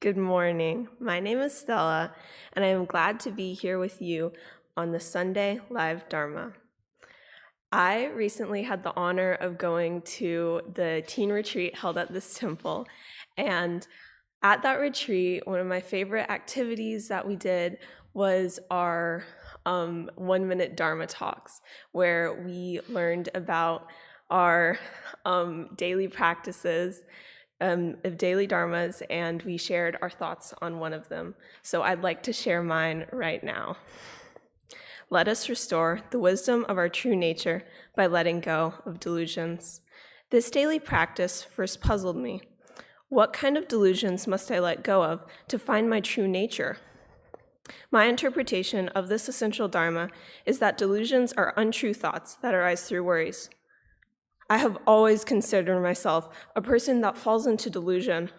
Good morning. My name is Stella, and I am glad to be here with you on the Sunday Live Dharma. I recently had the honor of going to the teen retreat held at this temple, and at that retreat, one of my favorite activities that we did was our 1-minute Dharma Talks, where we learned about our daily practices of daily dharmas, and we shared our thoughts on one of them. So I'd like to share mine right now. Let us restore the wisdom of our true nature by letting go of delusions. This daily practice first puzzled me. What kind of delusions must I let go of to find my true nature? My interpretation of this essential dharma is that delusions are untrue thoughts that arise through worries. I have always considered myself a person that falls into delusion.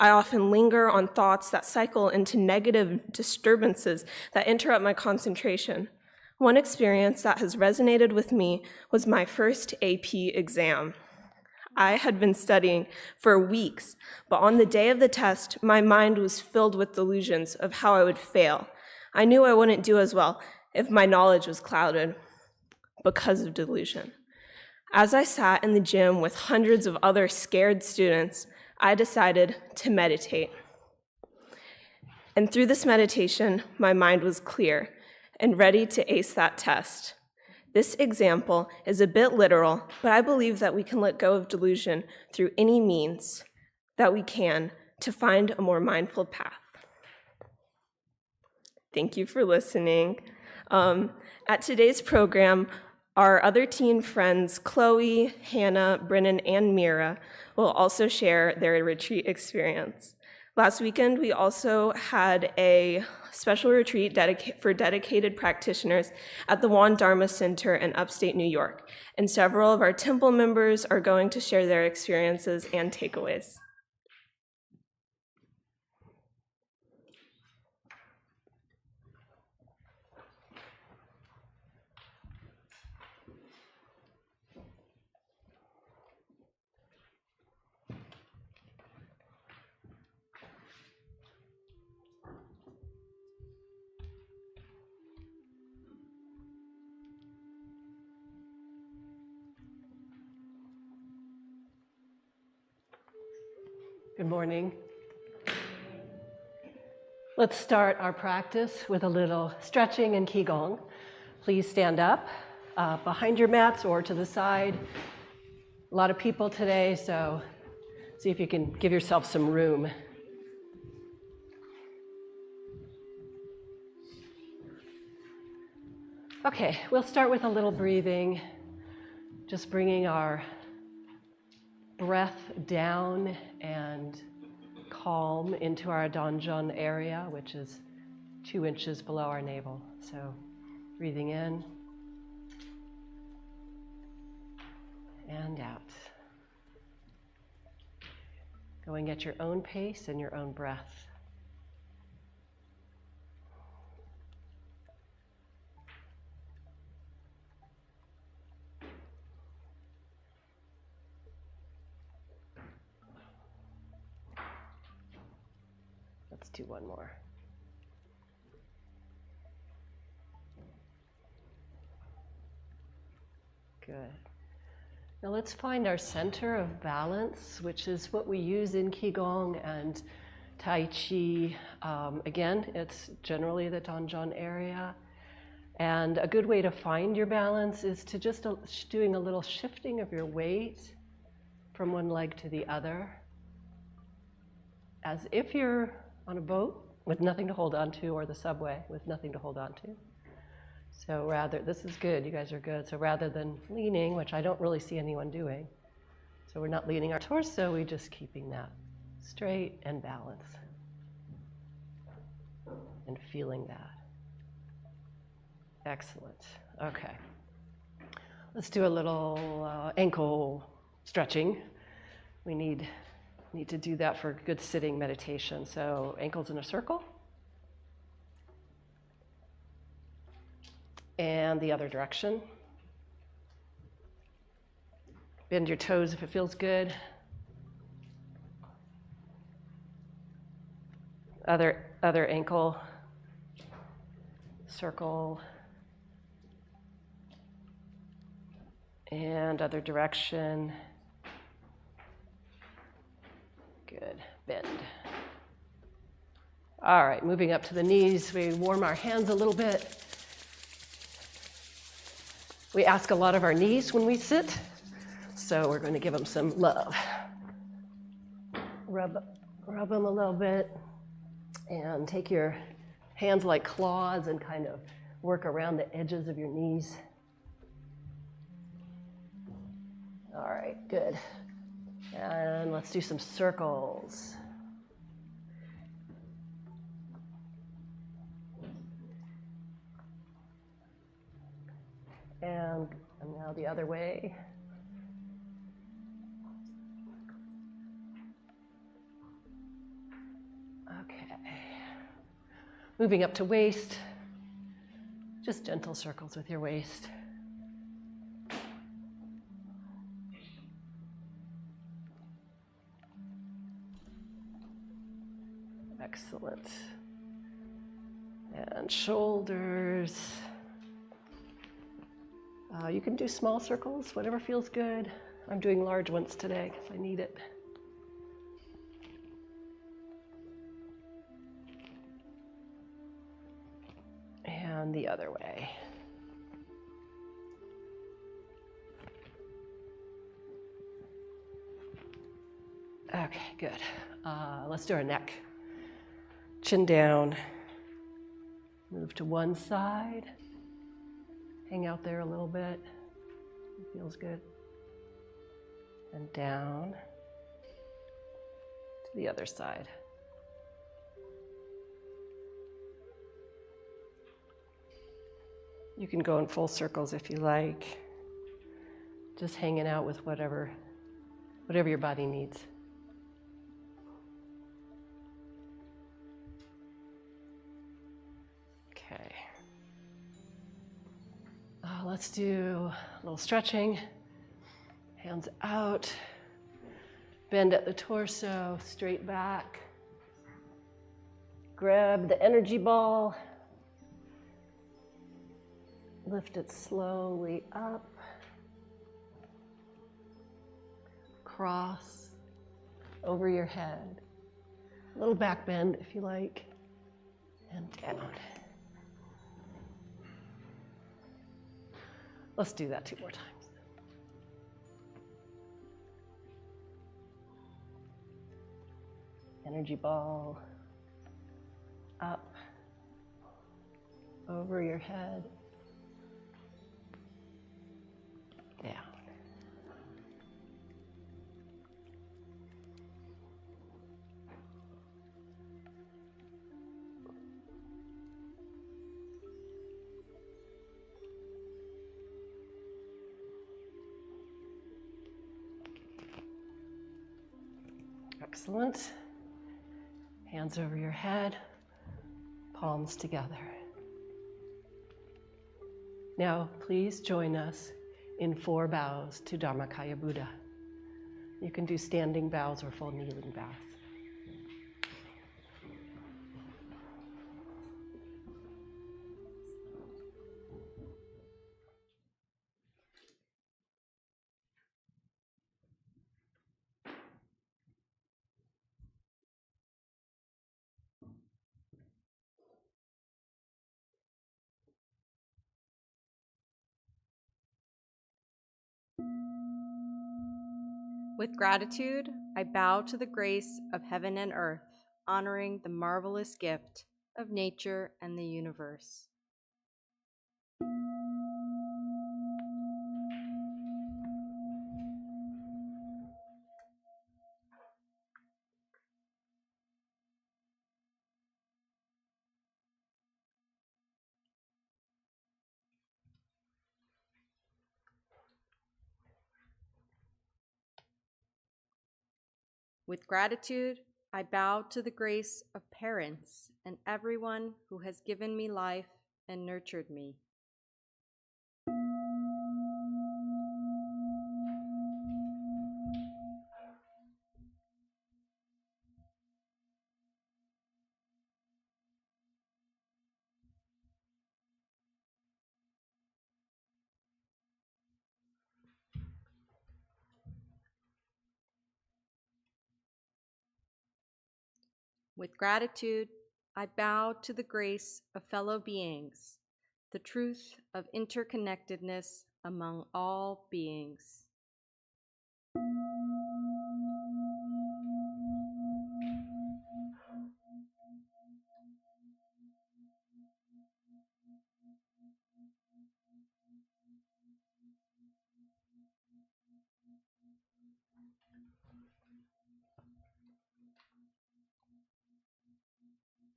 I often linger on thoughts that cycle into negative disturbances that interrupt my concentration. One experience that has resonated with me was my first AP exam. I had been studying for weeks, but on the day of the test, my mind was filled with delusions of how I would fail. I knew I wouldn't do as well if my knowledge was clouded because of delusion. As I sat in the gym with hundreds of other scared students, I decided to meditate. And through this meditation, my mind was clear and ready to ace that test. This example is a bit literal, but I believe that we can let go of delusion through any means that we can to find a more mindful path. Thank you for listening. At today's program, our other teen friends, Chloe, Hannah, Brennan, and Mira, will also share their retreat experience. Last weekend, we also had a special retreat for dedicated practitioners at the Won Dharma Center in upstate New York, and several of our temple members are going to share their experiences and takeaways. Good morning. Let's start our practice with a little stretching and Qi Gong. Please stand up behind your mats or to the side. A lot of people today, so see if you can give yourself some room. Okay, we'll start with a little breathing, just bringing our breath down and calm into our donjon area, which is 2 inches below our navel. So breathing in and out. Going at your own pace and your own breath. Let's do one more. Good. Now let's find our center of balance, which is what we use in Qi Gong and Tai Chi. Again, it's generally the donjon area. And a good way to find your balance is to just doing a little shifting of your weight from one leg to the other, as if you're on a boat with nothing to hold on to, or the subway with nothing to hold on to. So this is good, you guys are good. So rather than leaning, which I don't really see anyone doing, so we're not leaning our torso, we're just keeping that straight and balanced and feeling that. Excellent, okay. Let's do a little ankle stretching. We need to do that for good sitting meditation. So ankles in a circle. And the other direction. Bend your toes if it feels good. Other ankle, circle, and other direction. Good, bend. All right, moving up to the knees, we warm our hands a little bit. We ask a lot of our knees when we sit, so we're going to give them some love. Rub them a little bit, and take your hands like claws and kind of work around the edges of your knees. All right, good. And let's do some circles. And now the other way. Okay. Moving up to waist. Just gentle circles with your waist. Excellent. And shoulders. You can do small circles, whatever feels good. I'm doing large ones today because I need it. And the other way. Okay, good. Let's do our neck. Chin down. Move to one side. Hang out there a little bit. It feels good. And down to the other side. You can go in full circles if you like. Just hanging out with whatever your body needs. Okay. Let's do a little stretching. Hands out. Bend at the torso, straight back. Grab the energy ball. Lift it slowly up. Cross over your head. A little back bend if you like. And down. Let's do that 2 more times. Energy ball. Up. Over your head. Down. Excellent. Hands over your head, palms together. Now, please join us in 4 bows to Dharmakaya Buddha. You can do standing bows or full kneeling bows. With gratitude, I bow to the grace of heaven and earth, honoring the marvelous gift of nature and the universe. With gratitude, I bow to the grace of parents and everyone who has given me life and nurtured me. With gratitude, I bow to the grace of fellow beings, the truth of interconnectedness among all beings.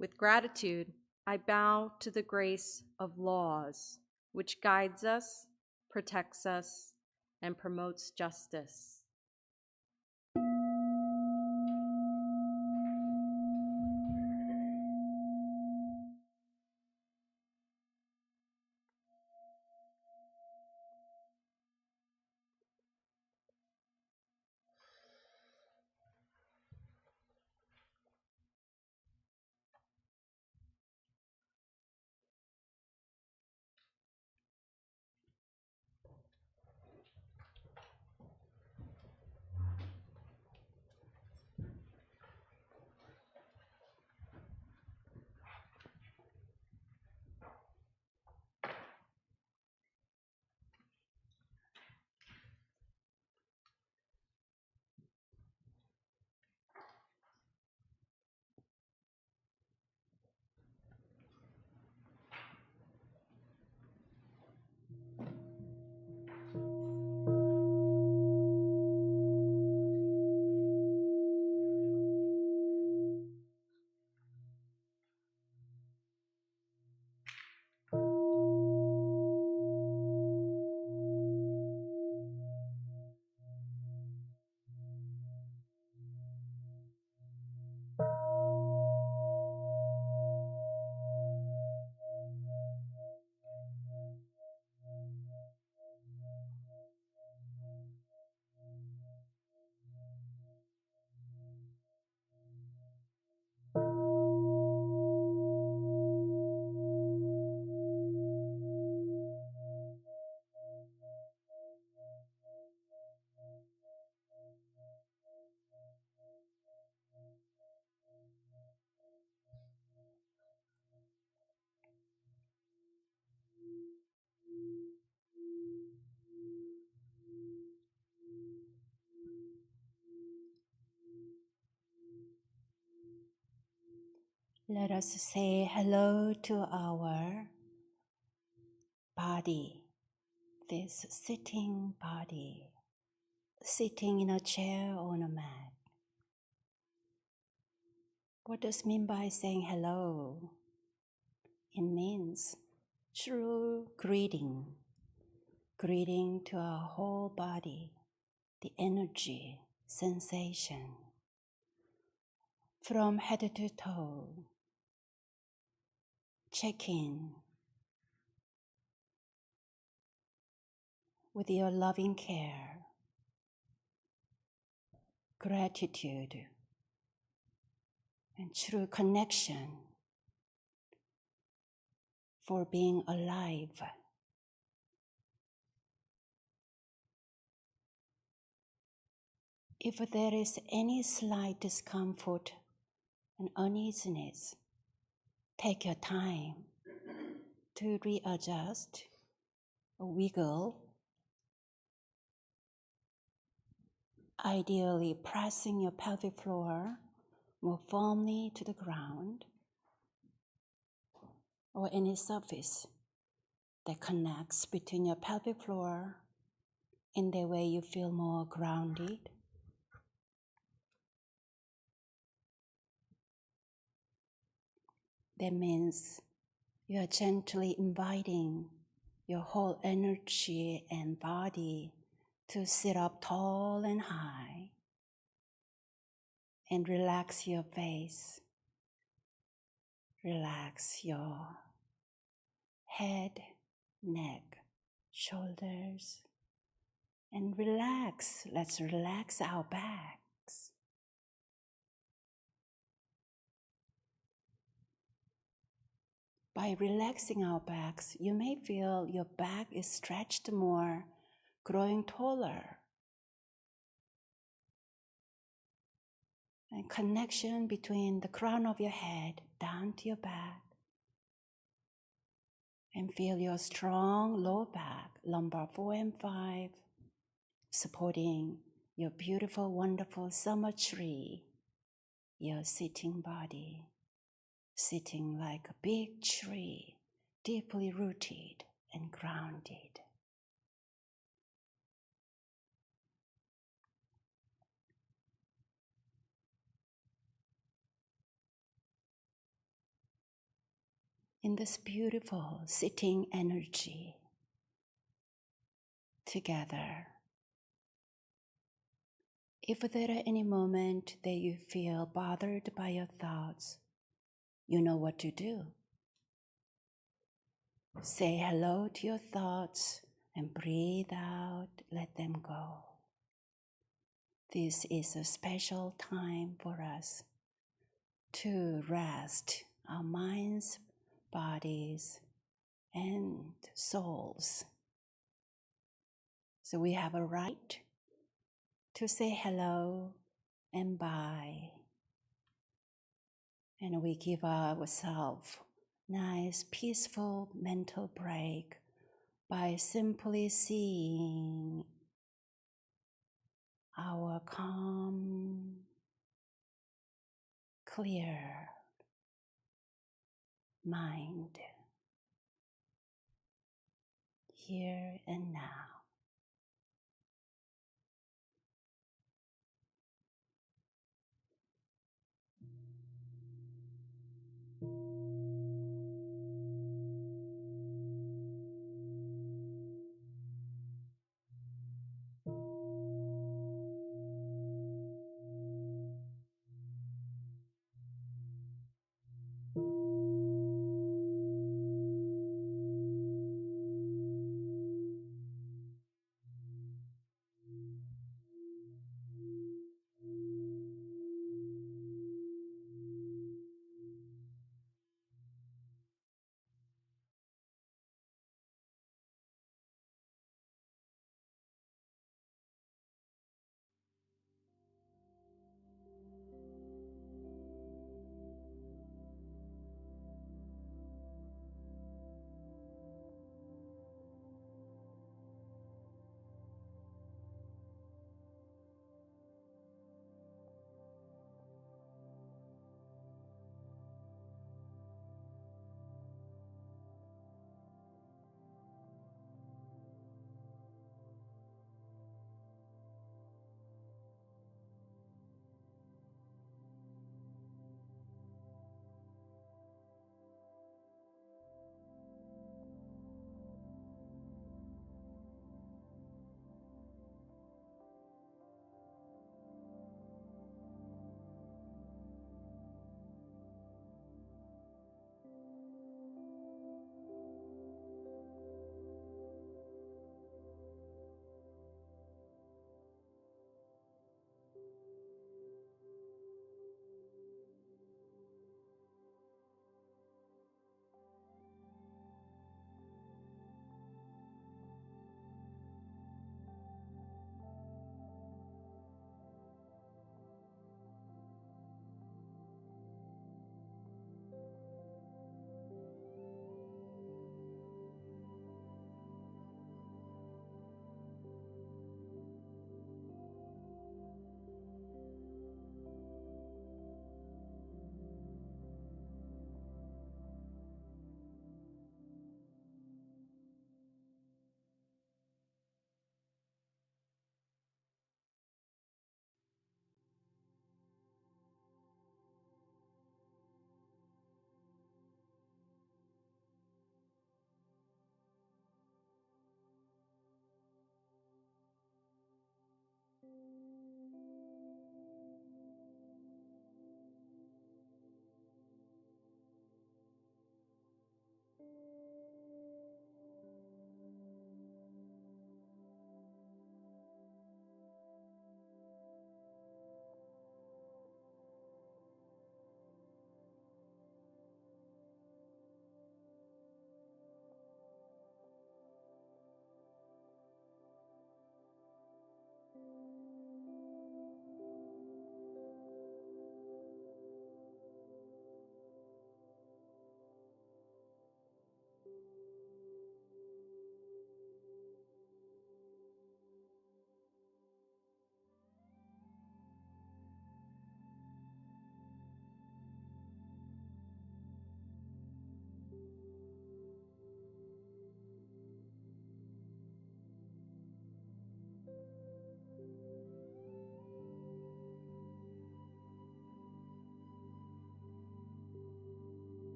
With gratitude, I bow to the grace of laws, which guides us, protects us, and promotes justice. Let us say hello to our body, this sitting body, sitting in a chair or on a mat. What does it mean by saying hello? It means true greeting to our whole body, the energy, sensation, from head to toe. Check in with your loving care, gratitude, and true connection for being alive. If there is any slight discomfort and uneasiness, take your time to readjust or wiggle, ideally pressing your pelvic floor more firmly to the ground or any surface that connects between your pelvic floor in the way you feel more grounded. That means you are gently inviting your whole energy and body to sit up tall and high and relax your face. Relax your head, neck, shoulders, and let's relax our backs. By relaxing our backs, you may feel your back is stretched more, growing taller. and connection between the crown of your head down to your back. And feel your strong lower back, lumbar 4 and 5, supporting your beautiful, wonderful summer tree, your sitting body, sitting like a big tree, deeply rooted and grounded. In this beautiful sitting energy together, if there are any moment that you feel bothered by your thoughts, you know what to do. Say hello to your thoughts and breathe out, let them go. This is a special time for us to rest our minds, bodies, and souls. So we have a right to say hello and bye. And we give ourselves nice, peaceful mental break by simply seeing our calm, clear mind here and now.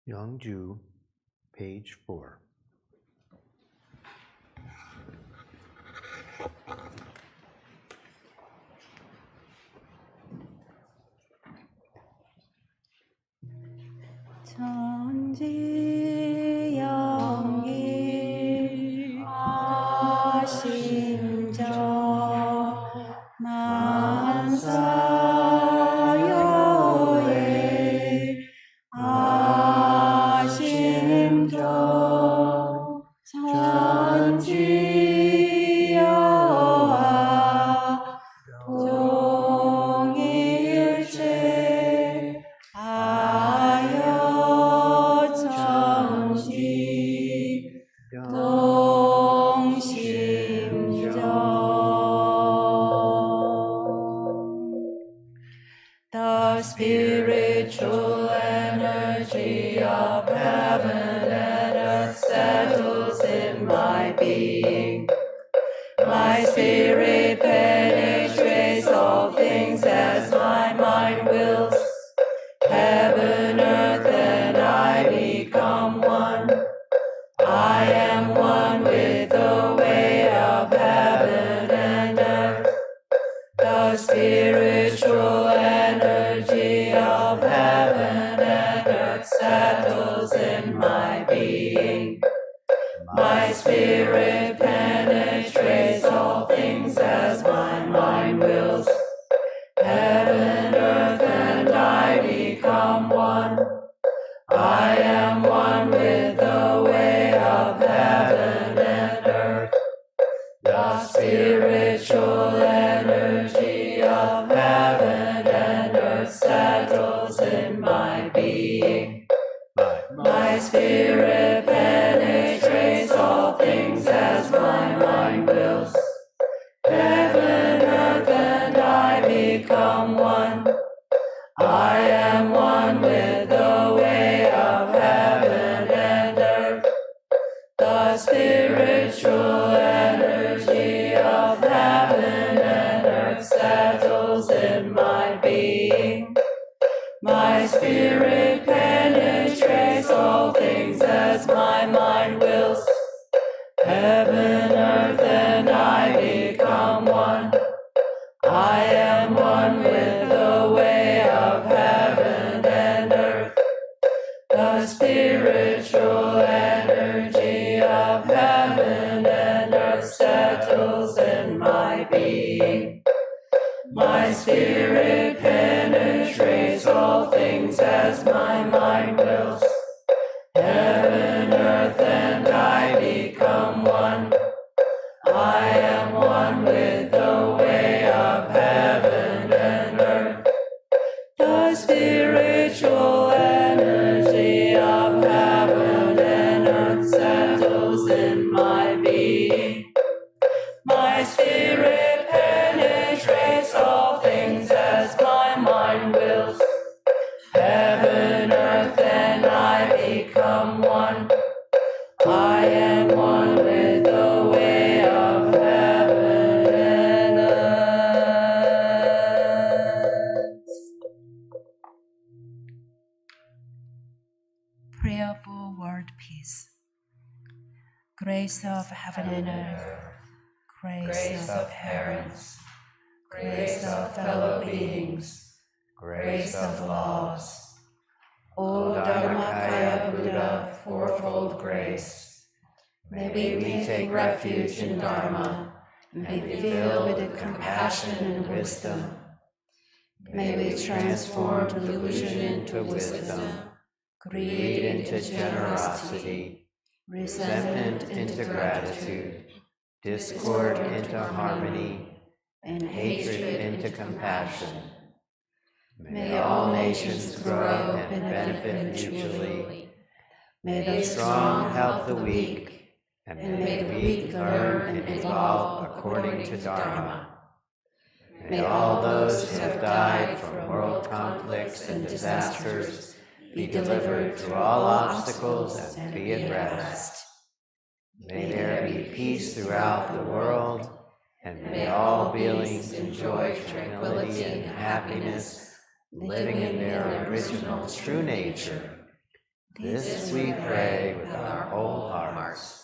Yongju, page 4. 천지영기 아심정 만사요에 아심정 천지여와 동일체 아여 천시 동심정. The spiritual energy of heaven and earth settles in my being. My spirit penetrates all things as my mind wills. Heaven, earth, and I become one. I am one with the way of heaven and earth. The spiritual energy of heaven and earth settles in my being. My spirit penetrates all things as my mind wills. Heaven, earth, and I become one. I am one with the way of heaven and earth. The spiritual energy of heaven and earth settles in my being. My spirit penetrates all things as my mind wills. Heaven, earth, and I become one. I am one with the way of heaven and earth. The spiritual energy of heaven and earth settles in my being. My spirit penetrates all things as my mind wills. Heaven, earth, and I become one. I am one with the way of heaven and earth. The spiritual energy of heaven and earth settles in my being. My spirit penetrates all things as my mind wills. Heaven, earth, and I become one. I am one with the way of heaven and earth. The spiritual energy of heaven and earth settles in my being. My spirit penetrates all things as my mind wills. Heaven, earth, and I become one. I am one with the way of heaven and earth. Prayerful word peace. Grace of heaven and earth. Grace of parents. Grace of fellow beings. Grace of laws. O Dharmakaya Buddha, fourfold grace, may we take refuge in Dharma and be filled with compassion and wisdom. May we transform delusion into wisdom, greed into generosity, resentment into gratitude, discord into harmony, and hatred into compassion. May all nations grow and benefit mutually. May the strong help the weak, and may the weak learn and evolve according to Dharma. May all those who have died from world conflicts and disasters be delivered through all obstacles and be at rest. May there be peace throughout the world, and may all beings enjoy tranquility and happiness, living in their original true nature. This we pray with our whole hearts.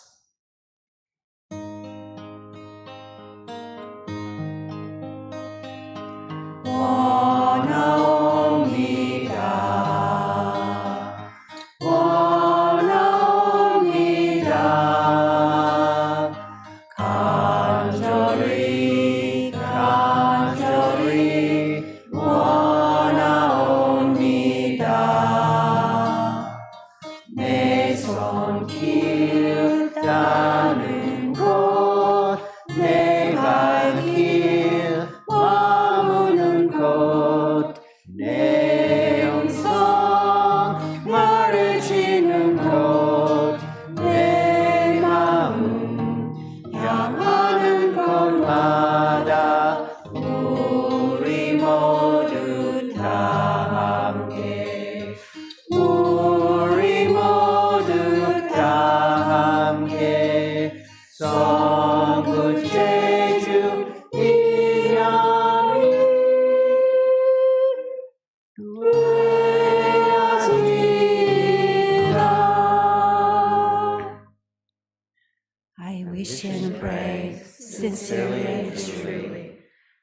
I wish and pray, sincerely and truly,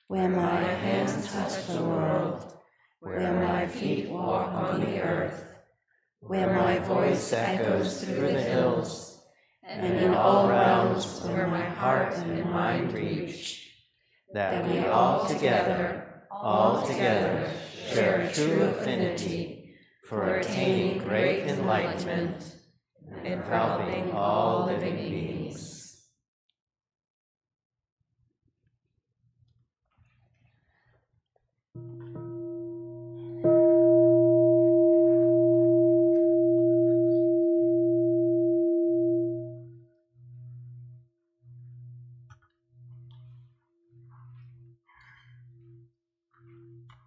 where my hands touch the world, where my feet walk on the earth, where my voice echoes through the hills, and in all realms where my heart and mind reach, That we all together, share true affinity for attaining great enlightenment and for helping all living beings.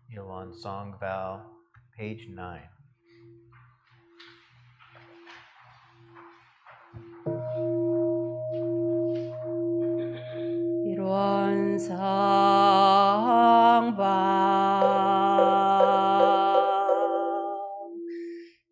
Yuan Song Vow, page 9. Won Song Vow.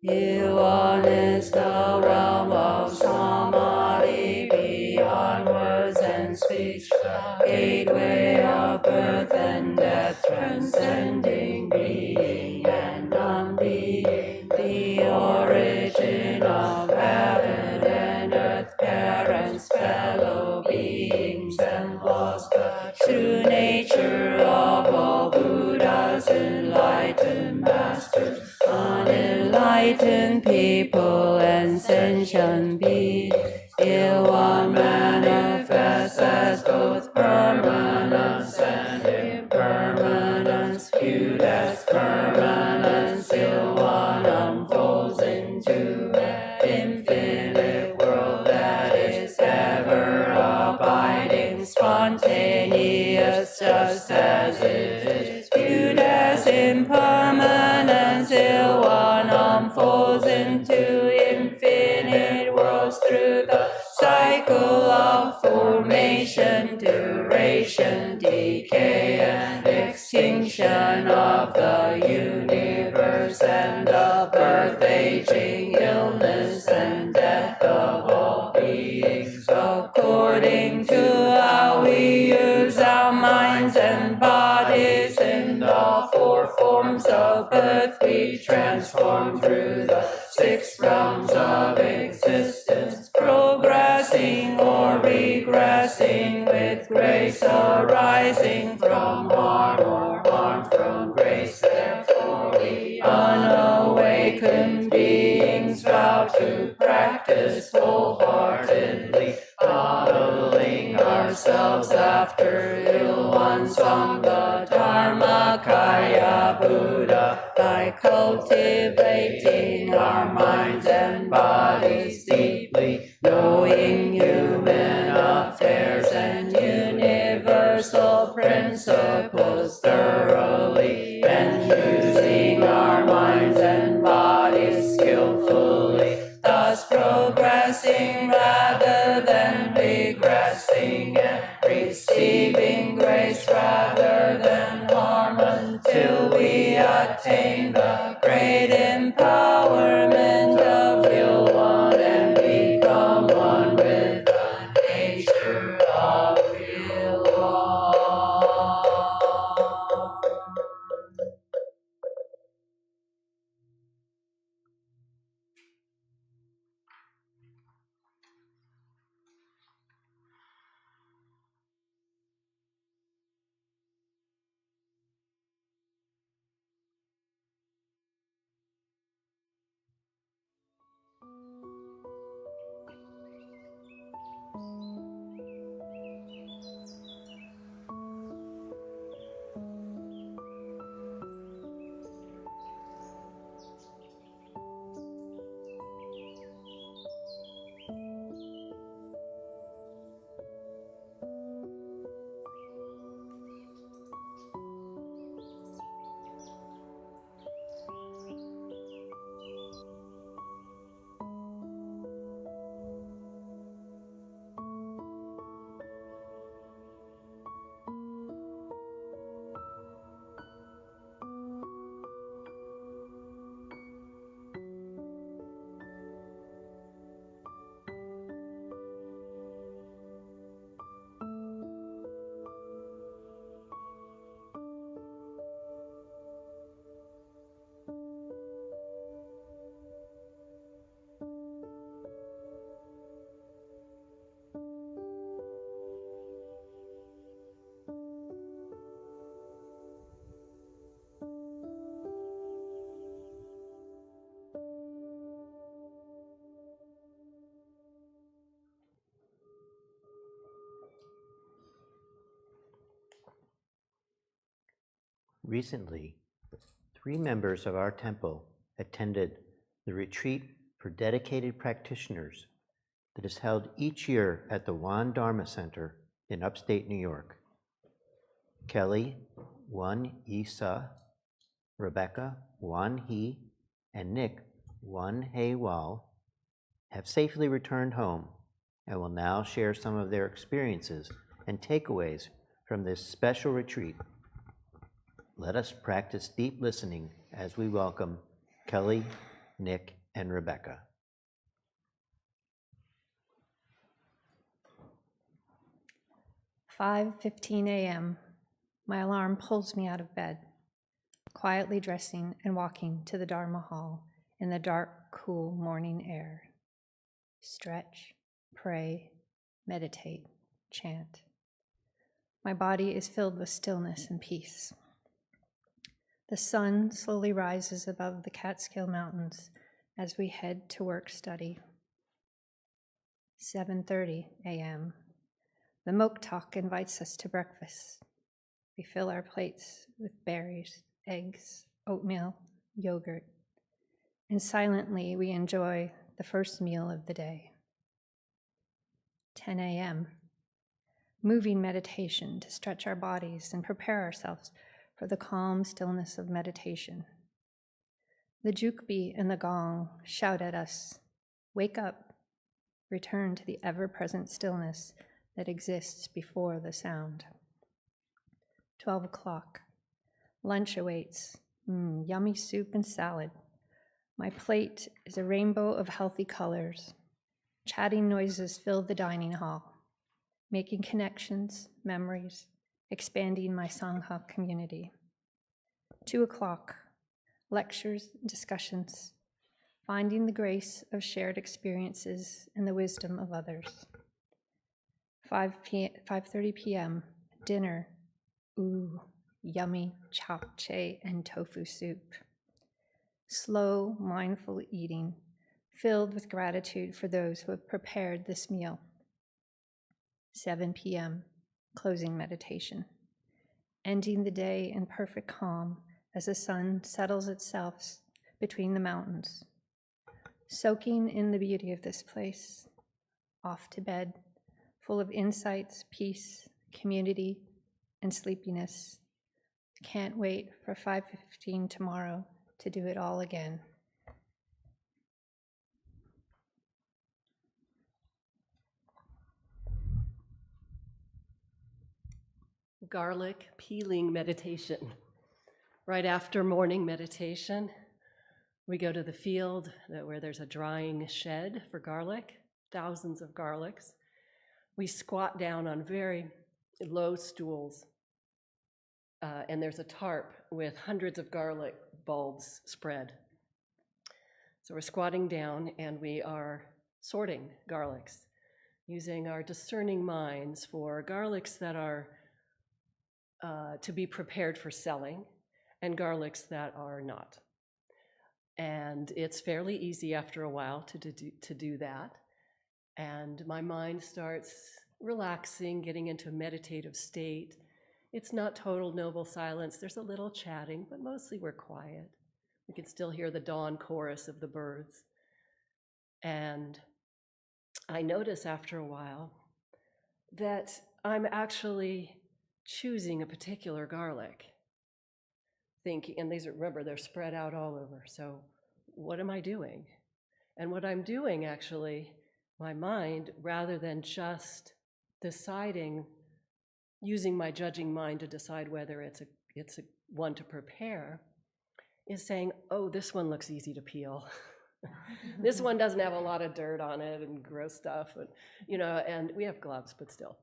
Yuan is the realm of samadhi beyond words and speech, the gateway of birth and death, transcending being and non-being, the origin of heaven and earth, parents, fellow beings, and laws, the true nature of all Buddhas, enlightened masters, unenlightened people, and sentient beings. Yuan manifests as both permanence and impermanence, viewed as permanence. Yuan unfolds into an infinite world that is ever abiding, spontaneous, just as it is viewed as impermanence. Yuan unfolds into infinite worlds through the cycle of formation, duration, decay, and extinction of the universe, and the birth, aging, illness, and death of all beings. According to how we use our minds and bodies in all four forms of birth, we transform through the 6 realms of existence, progressing or regressing, with grace arising from harm or harm from grace. Therefore we unawakened beings vow to practice wholeheartedly, modeling ourselves after Yuan Song, the Dharmakaya Buddha, by cultivating our minds and bodies deeply, knowing human affairs and universal principles thoroughly, and using our minds and bodies skillfully, thus progressing rather than regressing, and receiving grace rather than harm, until we attain the great empowerment of Recently, 3 members of our temple attended the retreat for dedicated practitioners that is held each year at the Won Dharma Center in upstate New York. Kelly, Won Isa, Rebecca, Won He, and Nick, Won Hei Wal, have safely returned home and will now share some of their experiences and takeaways from this special retreat. Let us practice deep listening as we welcome Kelly, Nick, and Rebecca. "5:15 a.m. My alarm pulls me out of bed, quietly dressing and walking to the Dharma hall in the dark, cool morning air. Stretch, pray, meditate, chant. My body is filled with stillness and peace. The sun slowly rises above the Catskill Mountains as we head to work study. 7:30 a.m. The Moktak invites us to breakfast. We fill our plates with berries, eggs, oatmeal, yogurt, and silently we enjoy the first meal of the day. 10 a.m. Moving meditation to stretch our bodies and prepare ourselves for the calm stillness of meditation. The jukbi and the gong shout at us, "Wake up, return to the ever-present stillness that exists before the sound." 12 o'clock. Lunch awaits. Yummy soup and salad. My plate is a rainbow of healthy colors. Chatting noises fill the dining hall, making connections, memories, expanding my Sangha community. 2 o'clock. Lectures, discussions, finding the grace of shared experiences and the wisdom of others. 5:30 p.m. Dinner. Yummy japchae and tofu soup. Slow, mindful eating, filled with gratitude for those who have prepared this meal. 7 p.m. Closing meditation. Ending the day in perfect calm as the sun settles itself between the mountains. Soaking in the beauty of this place. Off to bed, full of insights, peace, community, and sleepiness. Can't wait for 5:15 tomorrow to do it all again. Garlic peeling meditation. Right after morning meditation, we go to the field where there's a drying shed for garlic, thousands of garlics. We squat down on very low stools, and there's a tarp with hundreds of garlic bulbs spread. So we're squatting down and we are sorting garlics, using our discerning minds for garlics that are to be prepared for selling and garlics that are not. And it's fairly easy after a while to do that. And my mind starts relaxing, getting into a meditative state. It's not total noble silence. There's a little chatting, but mostly we're quiet. We can still hear the dawn chorus of the birds. And I notice after a while that I'm actually choosing a particular garlic. Thinking, and these are, remember, they're spread out all over. So what am I doing? And what I'm doing actually, my mind, rather than just deciding, using my judging mind to decide whether it's a one to prepare, is saying, oh, this one looks easy to peel. This one doesn't have a lot of dirt on it and gross stuff, and and we have gloves, but still.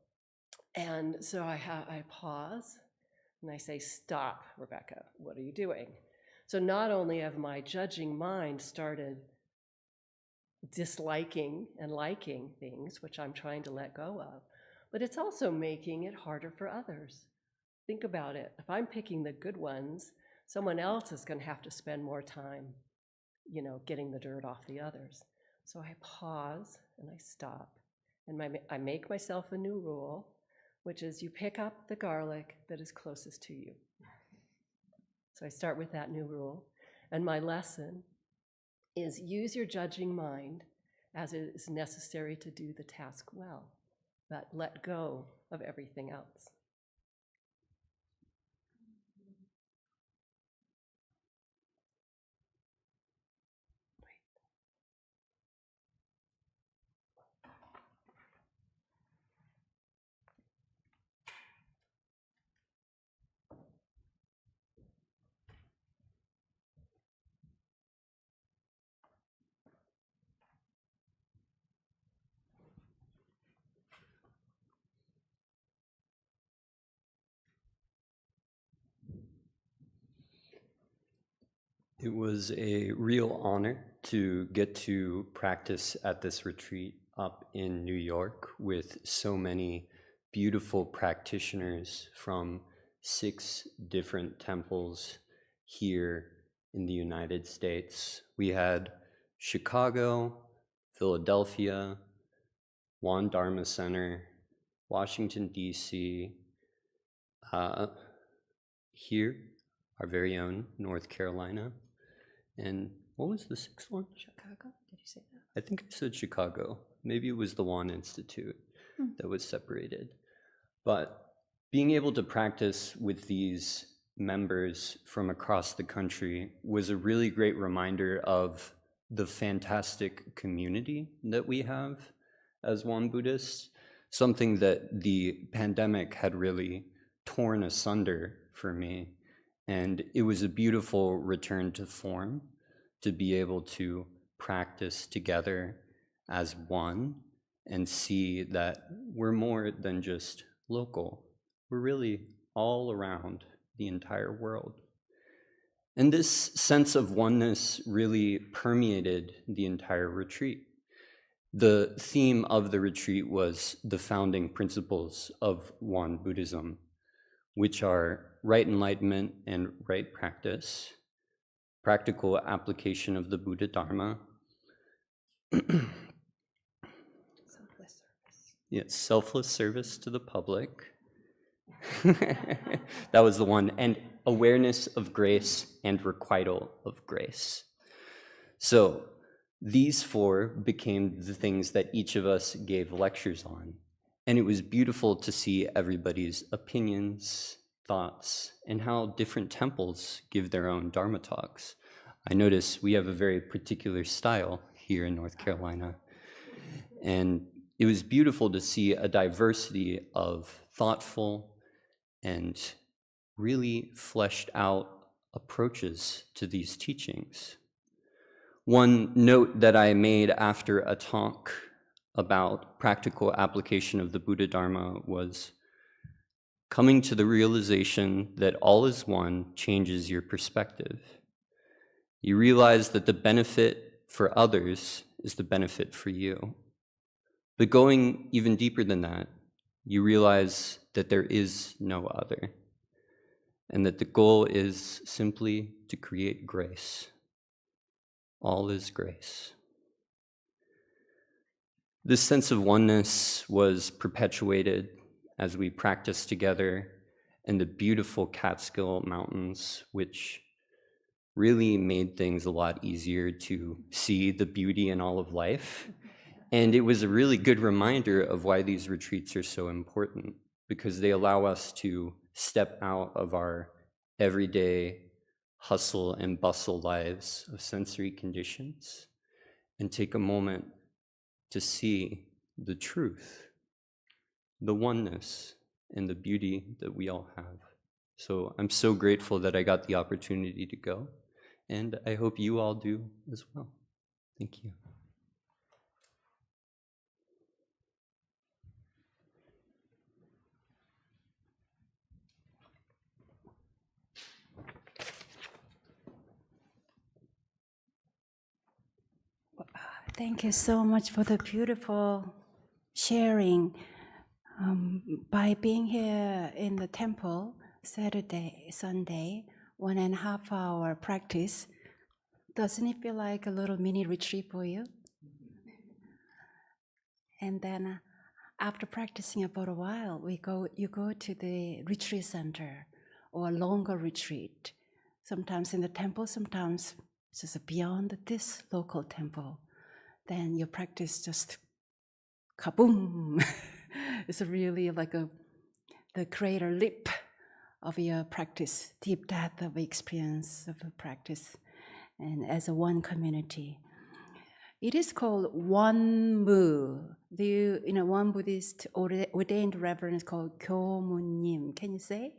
And so I pause and I say, stop, Rebecca, what are you doing? So not only have my judging mind started disliking and liking things, which I'm trying to let go of, but it's also making it harder for others. Think about it. If I'm picking the good ones, someone else is going to have to spend more time, getting the dirt off the others. So I pause and I stop, and I make myself a new rule, which is you pick up the garlic that is closest to you. So I start with that new rule. And my lesson is use your judging mind as it is necessary to do the task well, but let go of everything else. It was a real honor to get to practice at this retreat up in New York with so many beautiful practitioners from 6 different temples here in the United States. We had Chicago, Philadelphia, Won Dharma Center, Washington, D.C., here, our very own North Carolina. And what was the 6th one? Chicago? Did you say that? I think I said Chicago. Maybe it was the Won Institute that was separated. But being able to practice with these members from across the country was a really great reminder of the fantastic community that we have as Won Buddhists, something that the pandemic had really torn asunder for me. And it was a beautiful return to form to be able to practice together as one and see that we're more than just local. We're really all around the entire world. And this sense of oneness really permeated the entire retreat. The theme of the retreat was the founding principles of Won Buddhism, which are right enlightenment and right practice, practical application of the Buddha Dharma. Selfless service. Yes, selfless service to the public. That was the one. And awareness of grace and requital of grace. So these 4 became the things that each of us gave lectures on. And it was beautiful to see everybody's opinions, thoughts, and how different temples give their own Dharma talks. I notice we have a very particular style here in North Carolina. And it was beautiful to see a diversity of thoughtful and really fleshed out approaches to these teachings. One note that I made after a talk about practical application of the Buddha Dharma was coming to the realization that all is one changes your perspective. You realize that the benefit for others is the benefit for you. But going even deeper than that, you realize that there is no other, and that the goal is simply to create grace. All is grace. This sense of oneness was perpetuated as we practiced together in the beautiful Catskill Mountains, which really made things a lot easier to see the beauty in all of life. And it was a really good reminder of why these retreats are so important, because they allow us to step out of our everyday hustle and bustle lives of sensory conditions and take a moment to see the truth, the oneness, and the beauty that we all have. So I'm so grateful that I got the opportunity to go, and I hope you all do as well. Thank you. Thank you so much for the beautiful sharing. By being here in the temple Saturday, Sunday, 1.5 hour practice, doesn't it feel like a little mini retreat for you? And then after practicing for a while, you go to the retreat center or longer retreat. sometimes in the temple, sometimes just beyond this local temple. Then your practice just kaboom. It's really like the greater leap of your practice, deep depth of experience of a practice, and as a one community. It is called Won Bu. One Buddhist ordained reverend called Kyomu-nim. Can you say?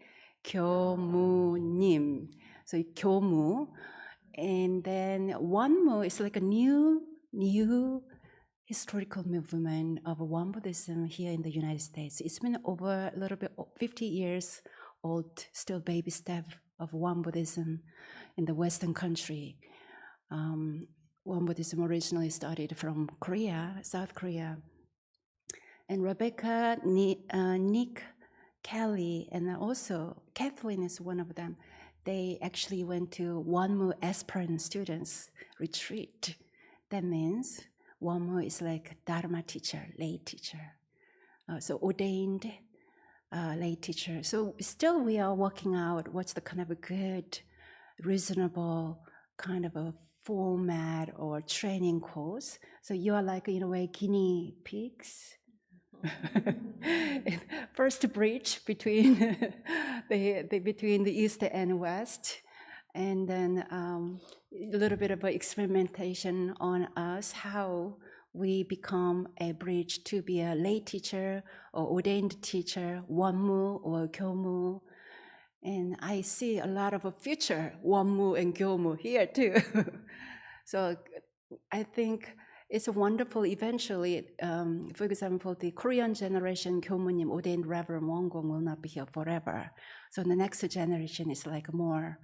Kyomu-nim. So Kyomu. And then Won Bu is like a new historical movement of Won Buddhism here in the United States. It's been over a little bit 50 years old, still baby step of Won Buddhism in the Western country. Won Buddhism originally started from Korea, South Korea. And Rebecca, Nick, Kelly, and also Kathleen is one of them. They actually went to Wonmu aspirant students retreat. That means Wonmu is like Dharma teacher, lay teacher. So ordained lay teacher. So still we are working out what's the kind of a good, reasonable kind of a format or training course. So you are like, in a way, guinea pigs. First bridge between between the East and West, and then a little bit of experimentation on us, how we become a bridge to be a lay teacher or ordained teacher, Wonmu or Kyomu. And I see a lot of a future Wonmu and Kyomu here too. So I think it's wonderful eventually. For example, the Korean generation Kyomunim, ordained Reverend Won Gong, will not be here forever. So the next generation is like more,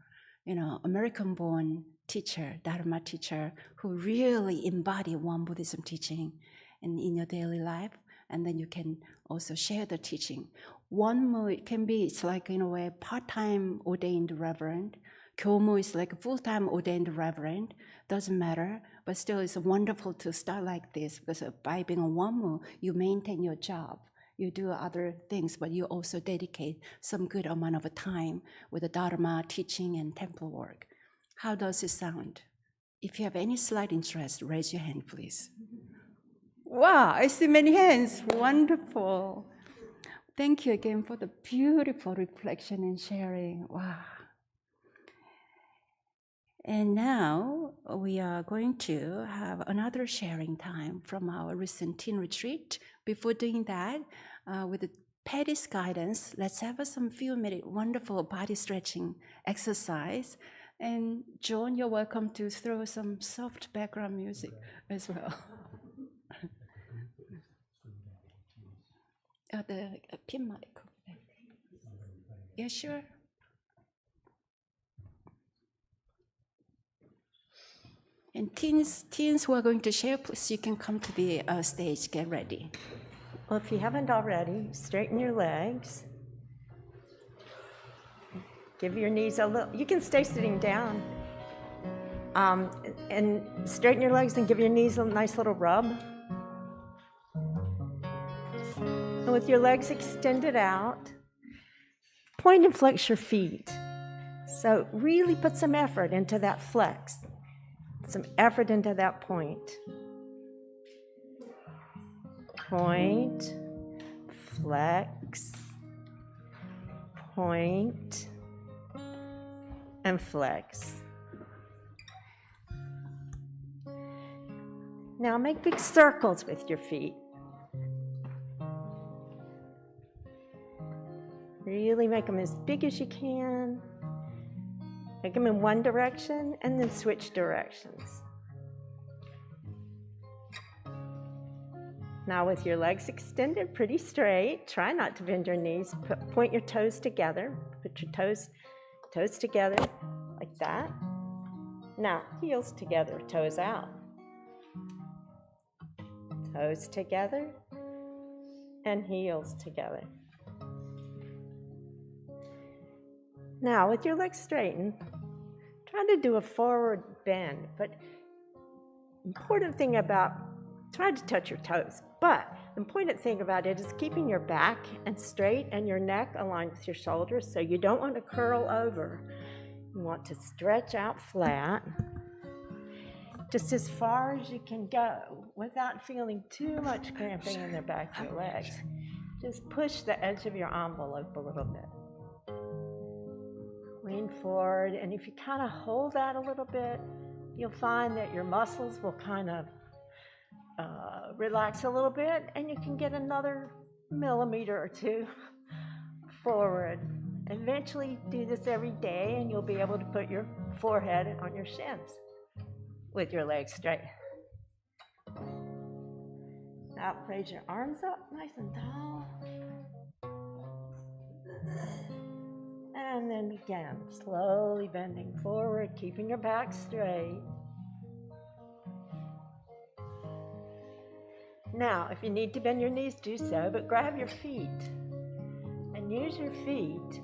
American-born teacher, Dharma teacher, who really embody Won Buddhism teaching in your daily life. And then you can also share the teaching. Wonmu, it can be, it's like in a way part-time ordained reverend. Kyomu is like a full-time ordained reverend. Doesn't matter, but still it's wonderful to start like this, because by being a Wonmu, you maintain your job. You do other things, but you also dedicate some good amount of time with the Dharma teaching and temple work. How does it sound? If you have any slight interest, raise your hand, please. Wow, I see many hands. Wonderful. Thank you again for the beautiful reflection and sharing. Wow. And now we are going to have another sharing time from our recent teen retreat. Before doing that, with the Patty's guidance, let's have some few-minute wonderful body stretching exercise. And John, you're welcome to throw some soft background music as well. The pin mic. Yeah, sure. And teens who are going to share, please, you can come to the stage, get ready. Well, if you haven't already, straighten your legs. Give your knees a little, you can stay sitting down. And straighten your legs and give your knees a nice little rub. And with your legs extended out, point and flex your feet. So really put some effort into that flex. Some effort into that point. Point, flex, point, and flex. Now make big circles with your feet. Really make them as big as you can. Make them in one direction and then switch directions. Now with your legs extended pretty straight, try not to bend your knees. Point your toes together. Put your toes together like that. Now heels together, toes out. Toes together and heels together. Now, with your legs straightened, try to do a forward bend, but important thing about, try to touch your toes, but the important thing about it is keeping your back and straight and your neck aligned with your shoulders, so you don't want to curl over. You want to stretch out flat, just as far as you can go without feeling too much cramping in the back of your legs. Just push the edge of your envelope a little bit. Lean forward, and if you kind of hold that a little bit, you'll find that your muscles will kind of relax a little bit, and you can get another millimeter or two forward. Eventually do this every day, and you'll be able to put your forehead on your shins with your legs straight. Now raise your arms up nice and tall. And then again, slowly bending forward, keeping your back straight. Now, if you need to bend your knees, do so, but grab your feet and use your feet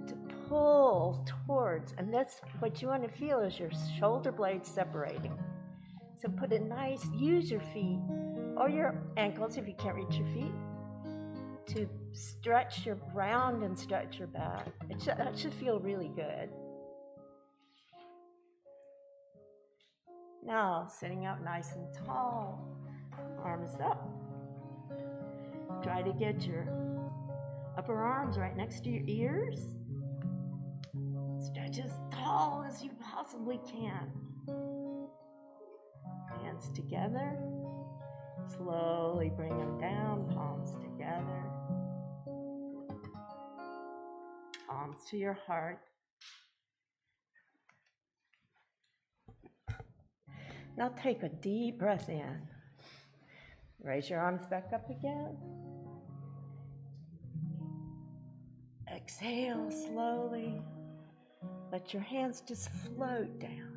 to pull towards, and that's what you want to feel is your shoulder blades separating. So put a nice, use your feet or your ankles if you can't reach your feet to stretch your round and stretch your back. That should feel really good. Now, sitting up nice and tall, arms up. Try to get your upper arms right next to your ears. Stretch as tall as you possibly can. Hands together. Slowly bring them down, palms together. Palms to your heart. Now take a deep breath in. Raise your arms back up again. Exhale slowly. Let your hands just float down.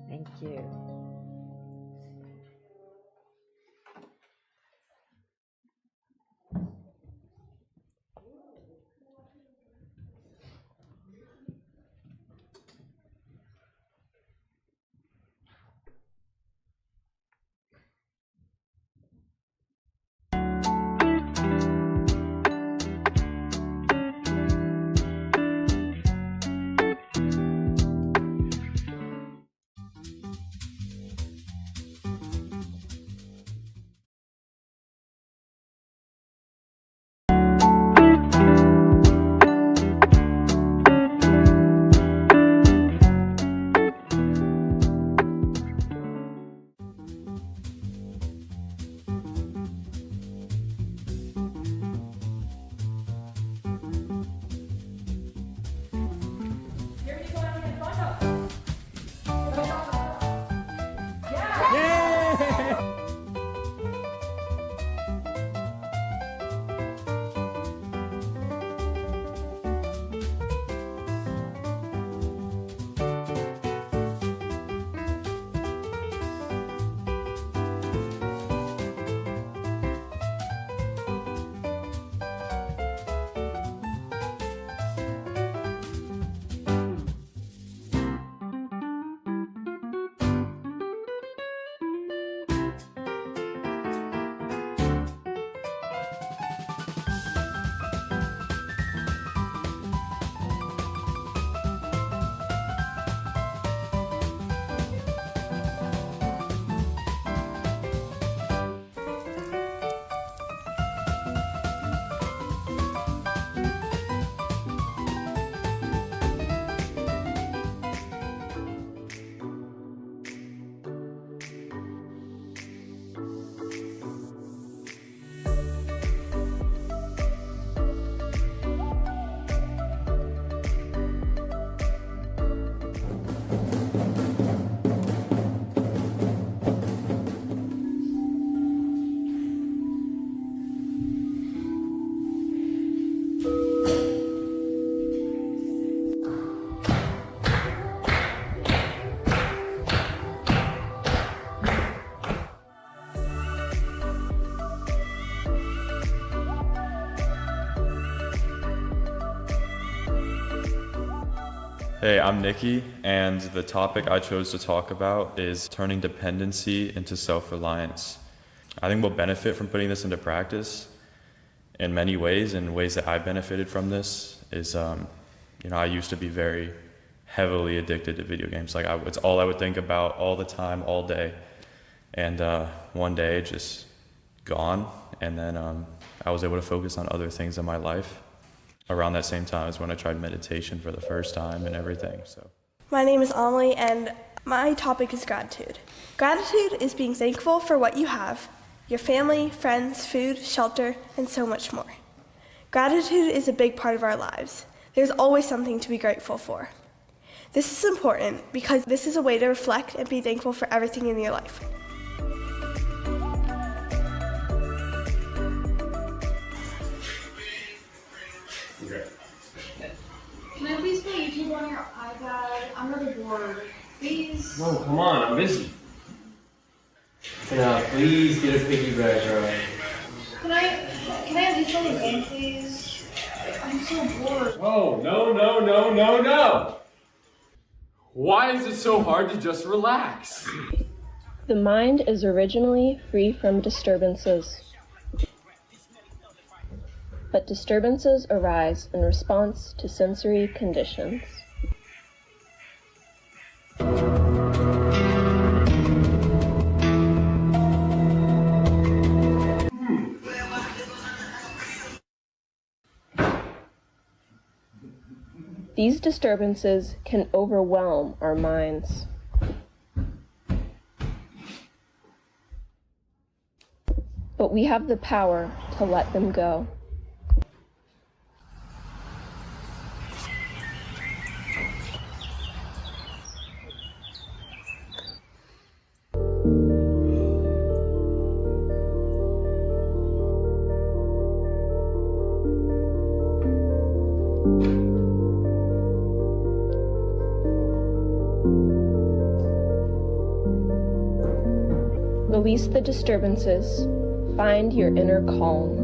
Thank you. Hey, I'm Nikki, and the topic I chose to talk about is turning dependency into self-reliance. I think we'll benefit from putting this into practice, in many ways, and ways that I benefited from this is, I used to be very heavily addicted to video games. Like it's all I would think about all the time, all day. And one day just gone. And then I was able to focus on other things in my life. Around that same time is when I tried meditation for the first time and everything. So my name is Amelie, and my topic is gratitude. Gratitude is being thankful for what you have, your family, friends, food, shelter, and so much more. Gratitude is a big part of our lives. There's always something to be grateful for. This is important because this is a way to reflect and be thankful for everything in your life. Can I please play YouTube on your iPad? I'm really bored. Please? No, come on, I'm busy. Can I please get a piggyback ride? Can I at least play a game, please? I'm so bored. Oh, no. Why is it so hard to just relax? The mind is originally free from disturbances, but disturbances arise in response to sensory conditions. These disturbances can overwhelm our minds. But we have the power to let them go. Release the disturbances. Find your inner calm.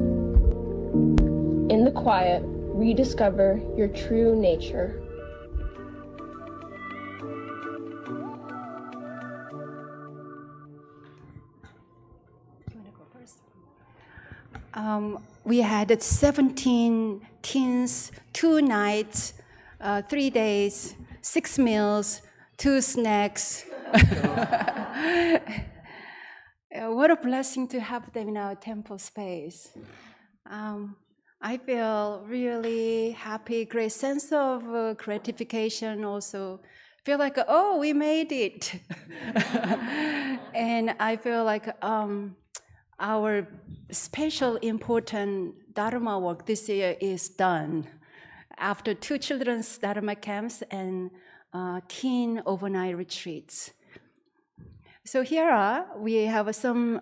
In the quiet, rediscover your true nature. We had 17 teens, 2 nights, 3 days, 6 meals, 2 snacks. What a blessing to have them in our temple space. I feel really happy, great sense of gratification also. Feel like, oh, we made it. And I feel like our special important Dharma work this year is done. After 2 children's Dharma camps and teen overnight retreats. So here we have some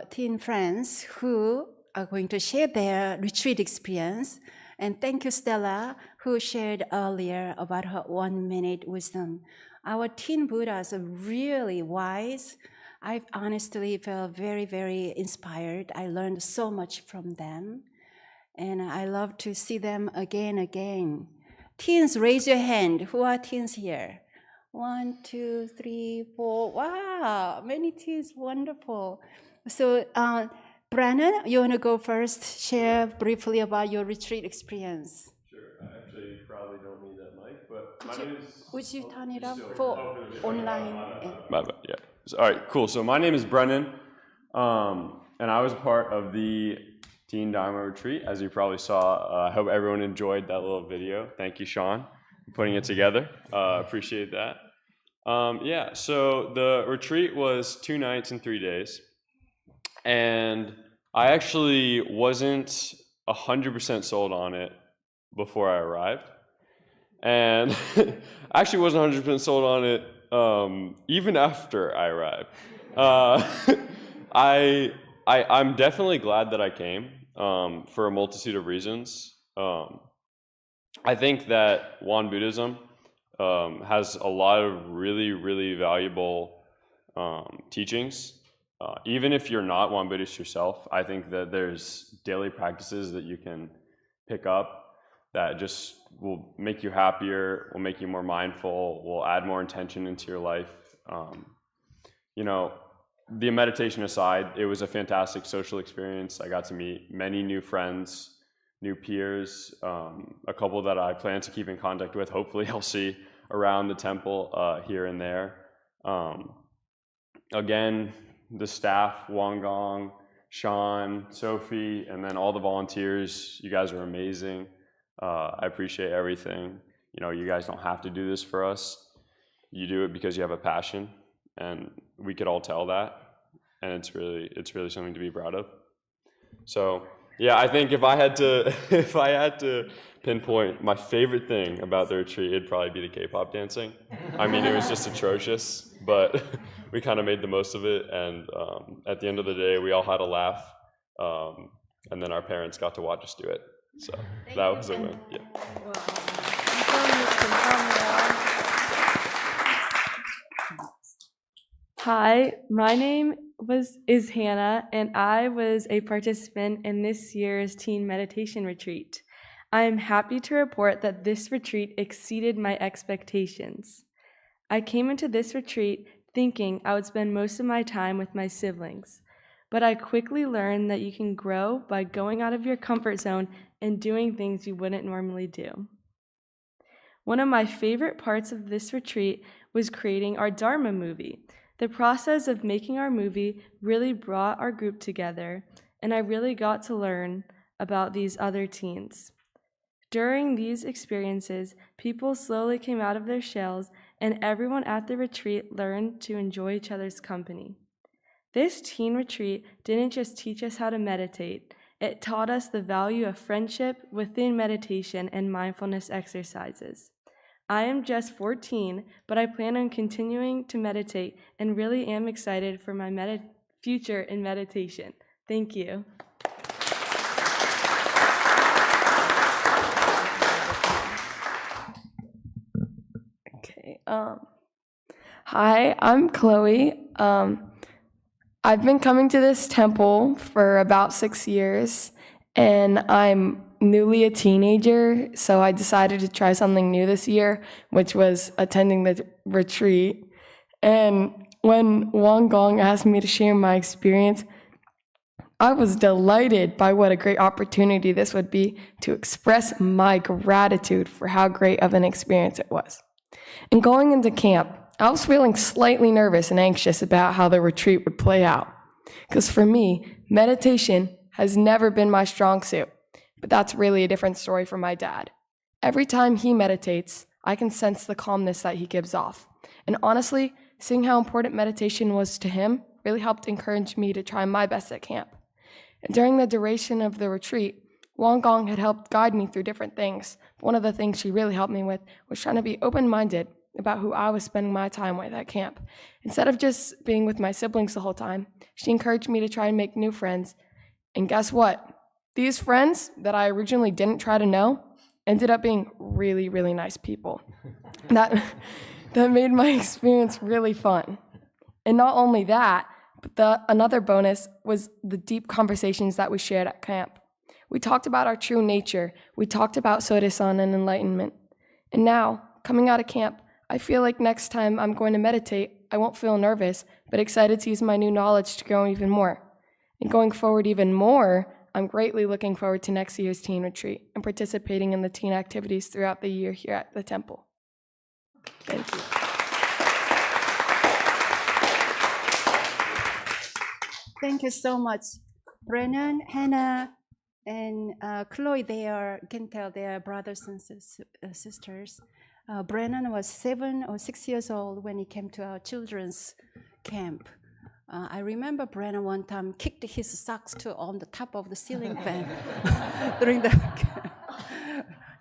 teen friends who are going to share their retreat experience. And thank you, Stella, who shared earlier about her 1-minute wisdom. Our teen Buddhas are really wise. I honestly felt very, very inspired. I learned so much from them. And I love to see them again. Teens, raise your hand. Who are teens here? 1, 2, 3, 4. Wow, many teens, wonderful. So, Brennan, you want to go first? Share briefly about your retreat experience. Sure. Actually, you probably don't need that mic, but my name is... Would you turn it up for online? My bad, yeah. All right, cool. So my name is Brennan, and I was part of the Teen Dharma Retreat, as you probably saw. I hope everyone enjoyed that little video. Thank you, Sean, for putting it together. Appreciate that. Yeah, so the retreat was 2 nights and 3 days. And I actually wasn't 100% sold on it before I arrived. And I actually wasn't 100% sold on it even after I arrived. I'm definitely glad that I came for a multitude of reasons. I think that Won Buddhism has a lot of really, really valuable teachings. Even if you're not Won Buddhist yourself, I think that there's daily practices that you can pick up that just will make you happier, will make you more mindful, will add more intention into your life. You know, the meditation aside, it was a fantastic social experience. I got to meet many new friends, new peers, a couple that I plan to keep in contact with. Hopefully I'll see around the temple here and there. Again, the staff, Won Gong, Sean, Sophie, and then all the volunteers, you guys are amazing. I appreciate everything. You know, you guys don't have to do this for us. You do it because you have a passion, and we could all tell that, and it's really something to be proud of. So yeah, I think if I had to pinpoint my favorite thing about the retreat, it'd probably be the K-pop dancing. I mean, it was just atrocious, but we kind of made the most of it, and at the end of the day, we all had a laugh, and then our parents got to watch us do it. So that was a win. Yeah. Hi, my name is Hannah, and I was a participant in this year's teen meditation retreat. I am happy to report that this retreat exceeded my expectations. I came into this retreat thinking I would spend most of my time with my siblings, but I quickly learned that you can grow by going out of your comfort zone and doing things you wouldn't normally do. One of my favorite parts of this retreat was creating our Dharma movie. The process of making our movie really brought our group together, and I really got to learn about these other teens. During these experiences, people slowly came out of their shells, and everyone at the retreat learned to enjoy each other's company. This teen retreat didn't just teach us how to meditate, it taught us the value of friendship within meditation and mindfulness exercises. I am just 14, but I plan on continuing to meditate and really am excited for my future in meditation. Thank you. Okay. Hi, I'm Chloe. I've been coming to this temple for about 6 years, and I'm newly a teenager, so I decided to try something new this year, which was attending the retreat. And when Won Gong asked me to share my experience, I was delighted by what a great opportunity this would be to express my gratitude for how great of an experience it was. And going into camp, I was feeling slightly nervous and anxious about how the retreat would play out. Because for me, meditation has never been my strong suit. But that's really a different story from my dad. Every time he meditates, I can sense the calmness that he gives off. And honestly, seeing how important meditation was to him really helped encourage me to try my best at camp. And during the duration of the retreat, Won Gong had helped guide me through different things. One of the things she really helped me with was trying to be open-minded about who I was spending my time with at camp. Instead of just being with my siblings the whole time, she encouraged me to try and make new friends. And guess what? These friends that I originally didn't try to know ended up being really, really nice people. That made my experience really fun. And not only that, but another bonus was the deep conversations that we shared at camp. We talked about our true nature. We talked about Sotasan and enlightenment. And now, coming out of camp, I feel like next time I'm going to meditate, I won't feel nervous, but excited to use my new knowledge to grow even more. And going forward even more, I'm greatly looking forward to next year's teen retreat and participating in the teen activities throughout the year here at the temple. Thank you. Thank you so much. Brennan, Hannah, and Chloe, can tell they are brothers and sisters. Brennan was 7 or 6 years old when he came to our children's camp. I remember Brennan one time kicked his socks on the top of the ceiling fan during the camp.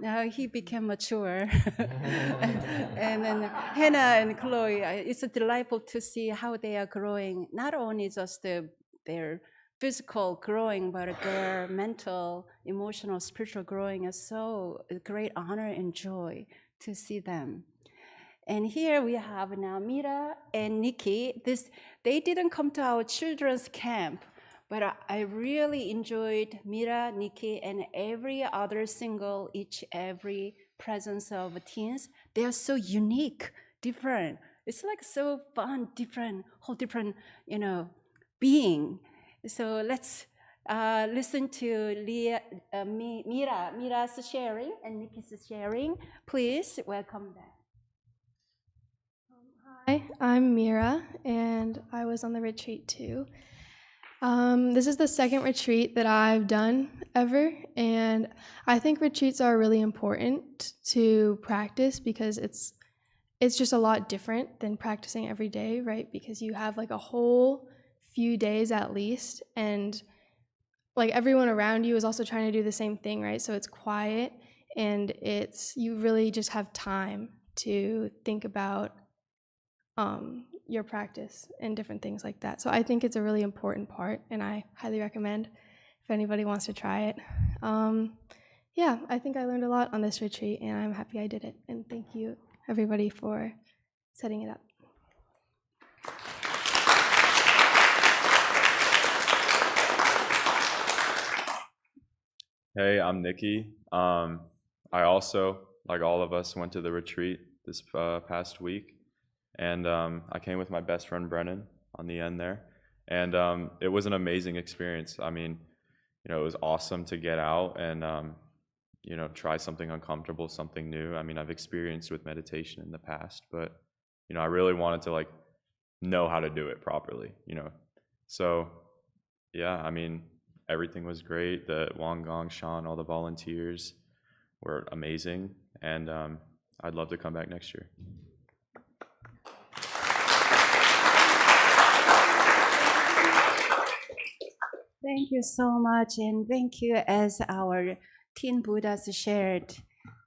Now he became mature. and then Hannah and Chloe, it's delightful to see how they are growing, not only just their physical growing, but their mental, emotional, spiritual growing is so a great honor and joy to see them. And here we have now Mira and Nikki. They didn't come to our children's camp, but I really enjoyed Mira, Nikki, and every other every presence of teens. They are so unique, different. It's like so fun, different, whole different, being. So let's listen to Mira's sharing and Nikki's sharing. Please welcome them. Hi, I'm Mira, and I was on the retreat too. This is the second retreat that I've done ever, and I think retreats are really important to practice because it's just a lot different than practicing every day, right? Because you have like a whole few days at least, and like everyone around you is also trying to do the same thing, right? So it's quiet, and you really just have time to think about your practice and different things like that. So I think it's a really important part, and I highly recommend if anybody wants to try it. Yeah, I think I learned a lot on this retreat, and I'm happy I did it. And thank you, everybody, for setting it up. Hey, I'm Nikki. I also, like all of us, went to the retreat this past week, and I came with my best friend Brennan on the end there, and it was an amazing experience. I mean, it was awesome to get out and try something uncomfortable, something new. I mean, I've experienced with meditation in the past, but I really wanted to know how to do it properly. So yeah, I mean, everything was great. The Won Gong, Sean, all the volunteers were amazing, and I'd love to come back next year. Thank you so much, and thank you as our Teen Buddhas shared.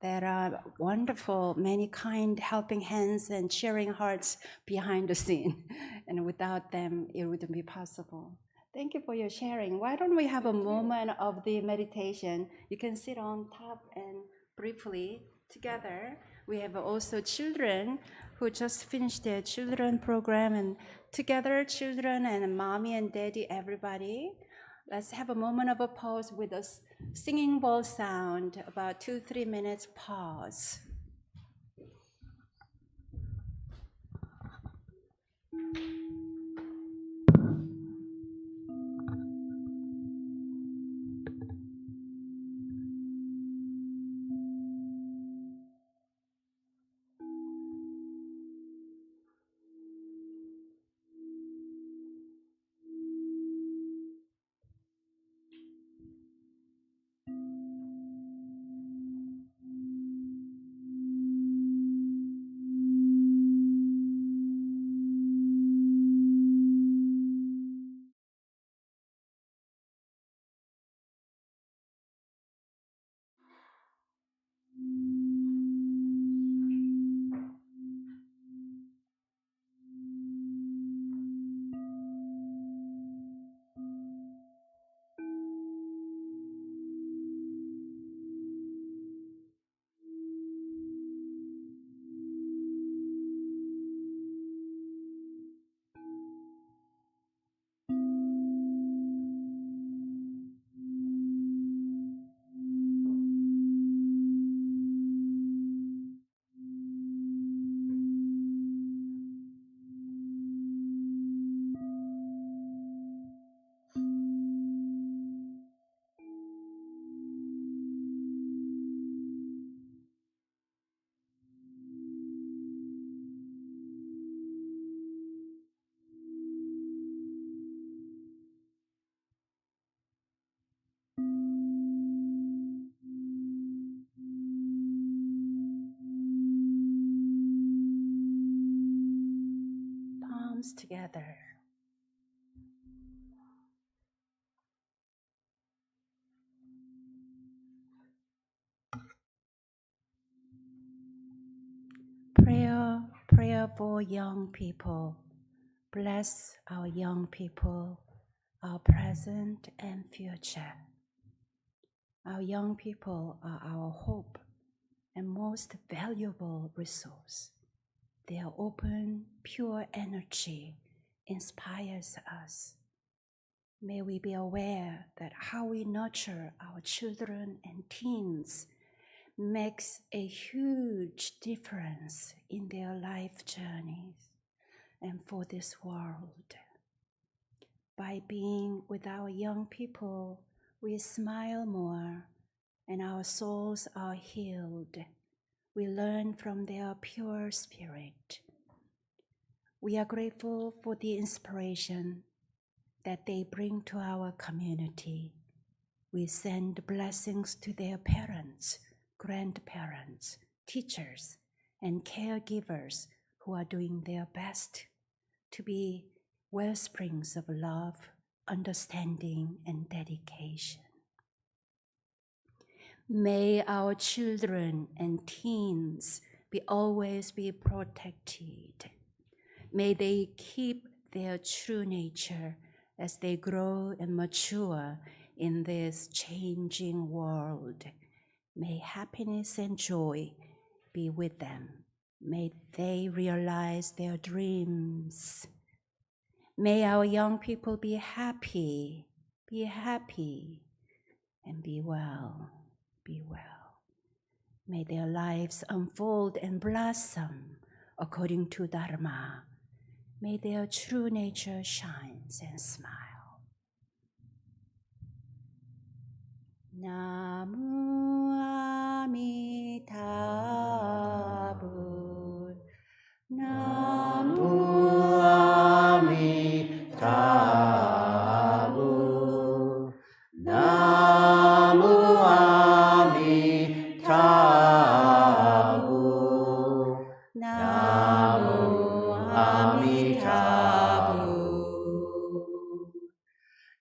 There are wonderful, many kind helping hands and cheering hearts behind the scene, and without them, it wouldn't be possible. Thank you for your sharing. Why don't we have a moment of the meditation? You can sit on top and briefly together. We have also children who just finished their children program, and together, children and mommy and daddy, everybody. Let's have a moment of a pause with a singing bowl sound, about 2-3 minutes pause. Palms together. Prayer for young people. Bless our young people, our present and future. Our young people are our hope and most valuable resource. Their open, pure energy inspires us. May we be aware that how we nurture our children and teens makes a huge difference in their life journeys and for this world. by being with our young people, we smile more and our souls are healed. We learn from their pure spirit. We are grateful for the inspiration that they bring to our community. We send blessings to their parents, grandparents, teachers, and caregivers who are doing their best to be wellsprings of love, understanding, and dedication. May our children and teens always be protected. May they keep their true nature as they grow and mature in this changing world. May happiness and joy be with them. May they realize their dreams. May our young people be happy, and be well, be well. May their lives unfold and blossom according to Dharma. May their true nature shine and smile. Namu Amitabha. Namu Amitabha. Namu Amitabha. Namu Amitabha.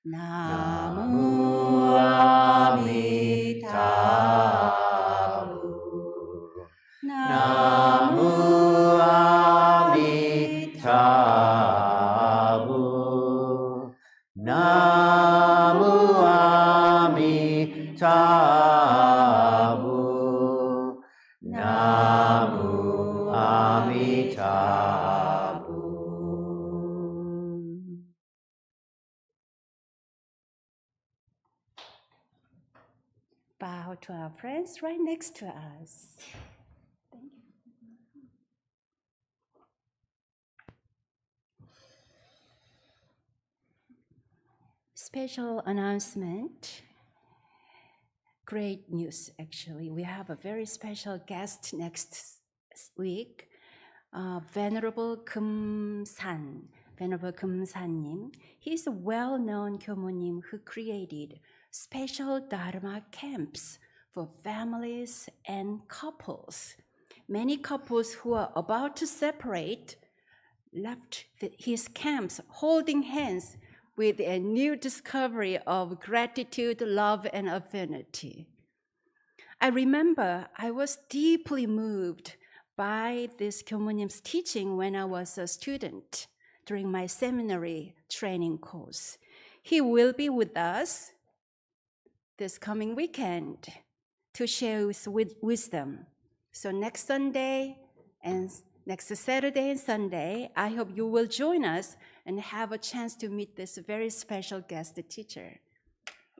Namu Amitabha. Namu Amitabha. Namu Amitabha. Namu Amitabha. Bow to our friends right next to us. Thank you. Special announcement. Great news, actually. We have a very special guest next week, Venerable Kumsan. Venerable Kumsan님. He's a well-known 교모님 who created special Dharma camps for families and couples. Many couples who are about to separate left his camps holding hands with a new discovery of gratitude, love, and affinity. I remember I was deeply moved by this 교모님's teaching when I was a student during my seminary training course. He will be with us this coming weekend to share his wisdom. So next Sunday and next Saturday and Sunday, I hope you will join us and have a chance to meet this very special guest teacher.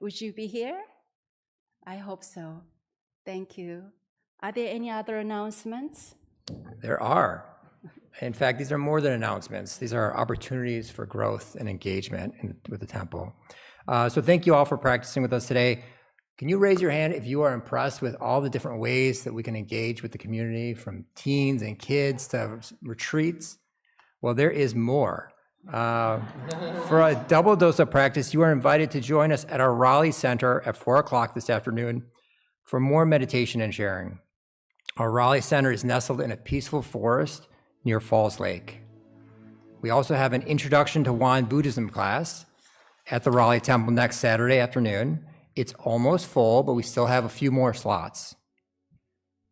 Would you be here? I hope so. Thank you. Are there any other announcements? There are. In fact, these are more than announcements. These are opportunities for growth and engagement with the temple. So thank you all for practicing with us today. Can you raise your hand if you are impressed with all the different ways that we can engage with the community, from teens and kids to retreats? Well, there is more. For a double dose of practice, you are invited to join us at our Raleigh Center at 4 o'clock this afternoon for more meditation and sharing. Our Raleigh Center is nestled in a peaceful forest near Falls Lake. We also have an Introduction to Won Buddhism class at the Raleigh Temple next Saturday afternoon. It's almost full, but we still have a few more slots.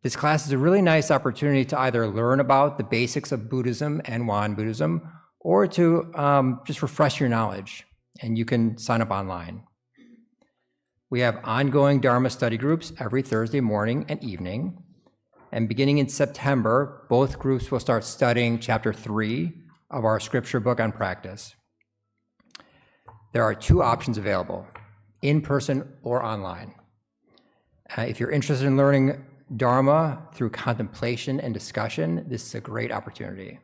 This class is a really nice opportunity to either learn about the basics of Buddhism and Won Buddhism, or to just refresh your knowledge, and you can sign up online. We have ongoing Dharma study groups every Thursday morning and evening, and beginning in September, both groups will start studying Chapter 3 of our scripture book on practice. There are 2 options available: in person or online. If you're interested in learning Dharma through contemplation and discussion, this is a great opportunity.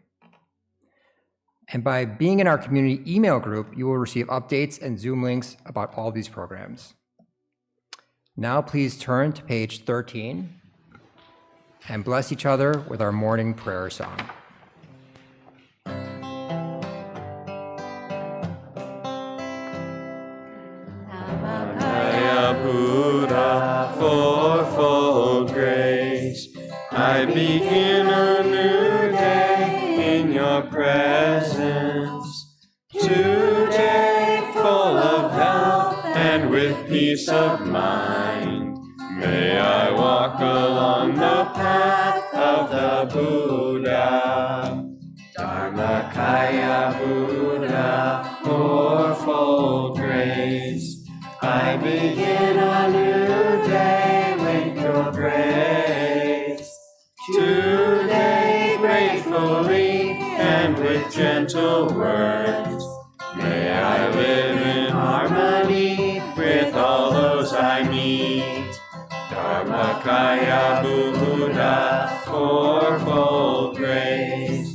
And by being in our community email group, you will receive updates and Zoom links about all these programs. Now please turn to page 13 and bless each other with our morning prayer song. Dharmakaya Buddha, fourfold grace, I begin a new day in your presence. Today full of health and with peace of mind, may I walk along the path of the Buddha. Dharmakaya Buddha, fourfold grace, I begin a new day with your grace. Today gratefully and with gentle words, may I live in harmony with all those I meet. Dharmakaya Buddha, fourfold grace,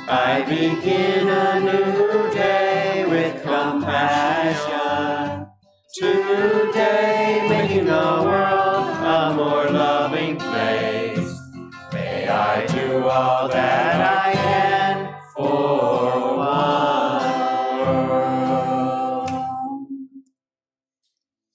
I begin a new day with compassion. Today making the world a more loving place. May I do all that I can for one world.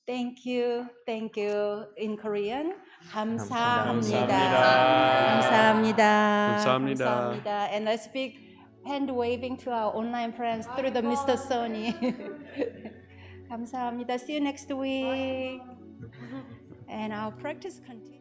Thank you. Thank you. In Korean, 감사합니다. 감사합니다. 감사합니다. 감사합니다. And I speak hand waving to our online friends through the Mr. Sony. 감사합니다. See you next week. And our practice continues.